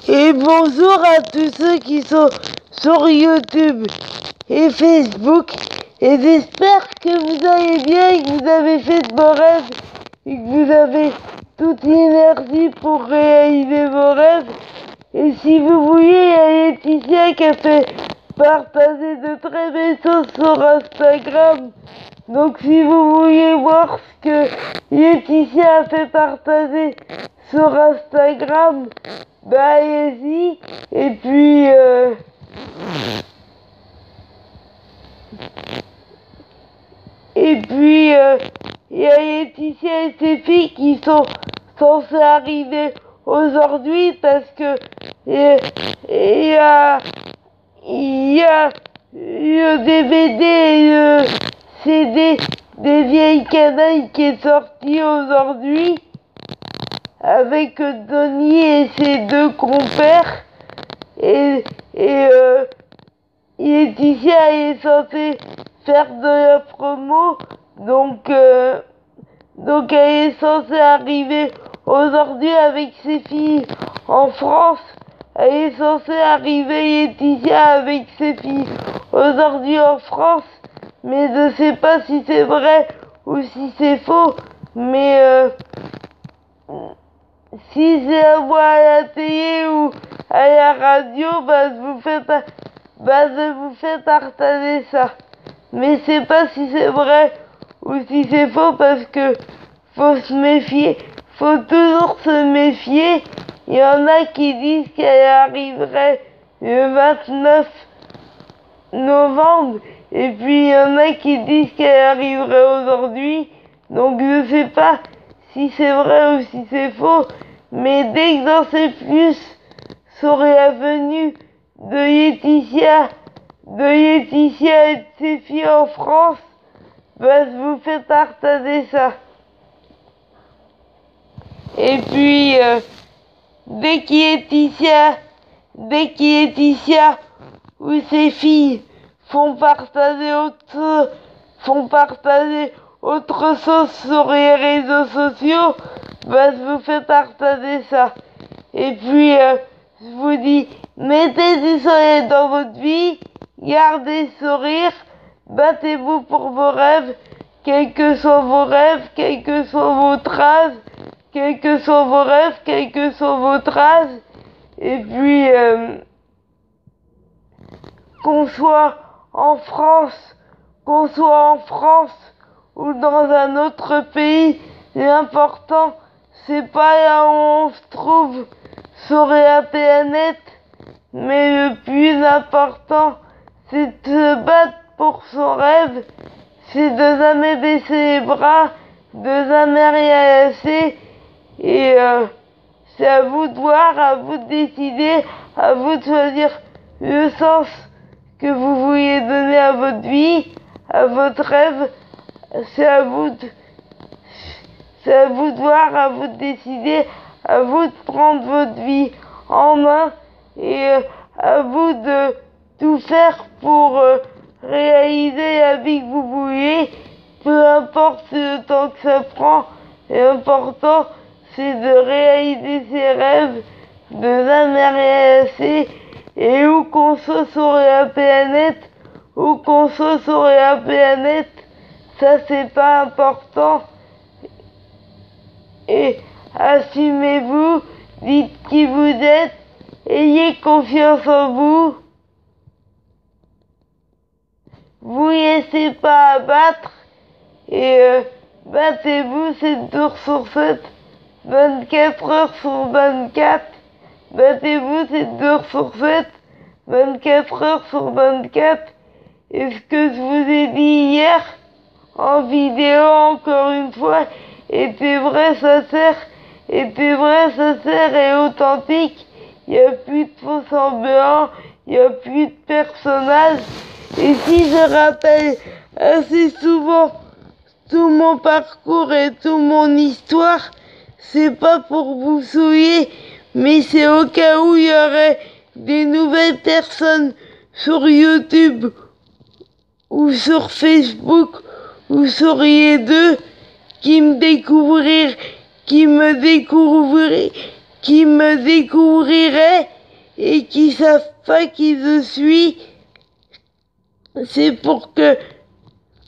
Et bonjour à tous ceux qui sont sur YouTube et Facebook. Et j'espère que vous allez bien et que vous avez fait de vos rêves et que vous avez toute l'énergie pour réaliser vos rêves. Et si vous voulez, il y a Laetitia qui a fait partager de très belles choses sur Instagram. Donc si vous voulez voir ce que Laetitia a fait partager sur Instagram, bah allez-y. Et puis il y a Laetitia et ses filles qui sont censées arriver aujourd'hui parce que il y a le DVD et le CD des vieilles canailles qui est sorti aujourd'hui avec Donnie et ses deux compères et Laetitia est censée faire de la promo, donc elle est censée arriver aujourd'hui avec ses filles en France. Elle est censée arriver Laetitia avec ses filles aujourd'hui en France, mais je ne sais pas si c'est vrai ou si c'est faux, mais si c'est à voir à la télé ou à la radio, je vous fais partager ça. Mais je sais pas si c'est vrai ou si c'est faux parce que faut se méfier, faut toujours se méfier. Il y en a qui disent qu'elle arriverait le 29 novembre et puis il y en a qui disent qu'elle arriverait aujourd'hui. Donc je sais pas si c'est vrai ou si c'est faux, mais dès que j'en sais plus sur la venue de Laetitia et de ses filles en France, je vous fais partager ça. Et puis dès qu'il Laetitia ou ses filles font partager autre chose sur les réseaux sociaux, je vous fais partager ça. Et puis je vous dis, mettez du soleil dans votre vie, gardez le sourire, battez-vous pour vos rêves, quels que soient vos rêves, quel que soit votre âge, quels que soient vos rêves, quel que soit votre âge. Et puis qu'on soit en France ou dans un autre pays, l'important c'est pas là où on se trouve sur la planète, mais le plus important c'est de se battre pour son rêve, c'est de jamais baisser les bras, de jamais rien lâcher, et c'est à vous de voir, à vous de décider, à vous de choisir le sens que vous vouliez donner à votre vie, à votre rêve. C'est à vous de voir, à vous de décider, à vous de prendre votre vie en main et à vous de tout faire pour réaliser la vie que vous voulez, peu importe le temps que ça prend. L'important c'est de réaliser ses rêves, de jamais rien lâcher, et où qu'on soit sur la planète, ça c'est pas important. Et assumez-vous, dites qui vous êtes, ayez confiance en vous, vous laissez pas abattre, et battez-vous 7 jours sur 7, 24 heures sur 24, battez-vous 7 jours sur 7, 24 heures sur 24. Et ce que je vous ai dit hier en vidéo, encore une fois, était vrai, sincère et authentique. Il n'y a plus de faux semblants, il n'y a plus de personnages. Et si je rappelle assez souvent tout mon parcours et toute mon histoire, c'est pas pour vous souiller, mais c'est au cas où il y aurait des nouvelles personnes sur YouTube ou sur Facebook ou sur les deux qui me découvriraient et qui savent pas qui je suis. C'est pour que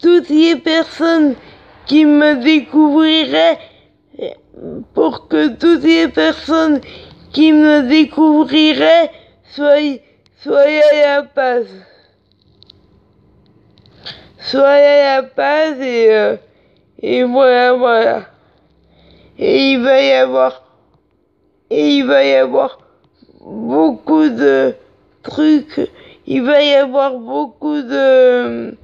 toutes les personnes qui me découvriraient, soient à la base. Et voilà. Et il va y avoir beaucoup de trucs, il va y avoir beaucoup de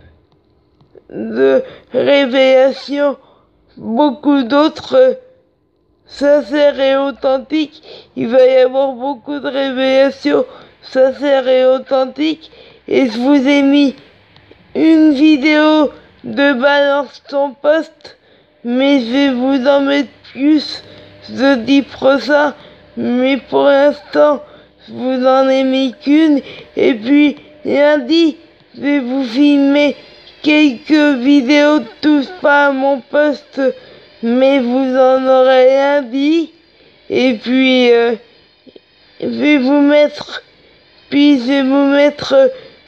révélations, beaucoup d'autres sincères et authentiques. Il va y avoir beaucoup de révélations sincères et authentiques. Et je vous ai mis une vidéo de balance ton poste, mais je vais vous en mettre plus. Je dis pour ça, mais pour l'instant, je vous en ai mis qu'une. Et puis lundi, je vais vous filmer quelques vidéos, tous pas à mon poste, mais vous en aurez lundi. Et puis je vais vous mettre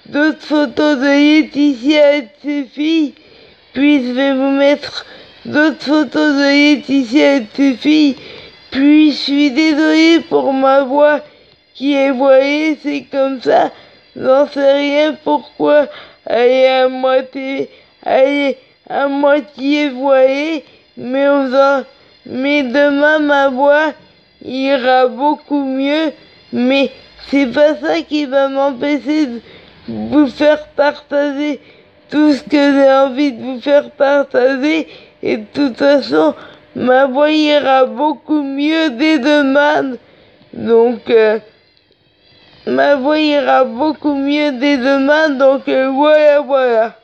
d'autres photos de Laetitia et de ses filles. Puis je vais vous mettre d'autres photos de Laetitia et de ses filles. Puis je suis désolée pour ma voix qui est voilée, c'est comme ça. J'en sais rien pourquoi elle est à moitié voilée, mais demain ma voix ira beaucoup mieux. Mais c'est pas ça qui va m'empêcher de vous faire partager tout ce que j'ai envie de vous faire partager. Et de toute façon, ma voix ira beaucoup mieux dès demain. Donc, ma voix ira beaucoup mieux dès demain. Donc, voilà.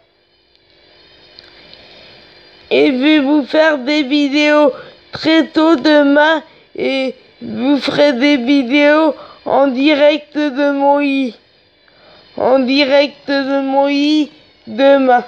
Et je vais vous faire des vidéos très tôt demain. Et je vous ferai des vidéos en direct de mon lit. Demain.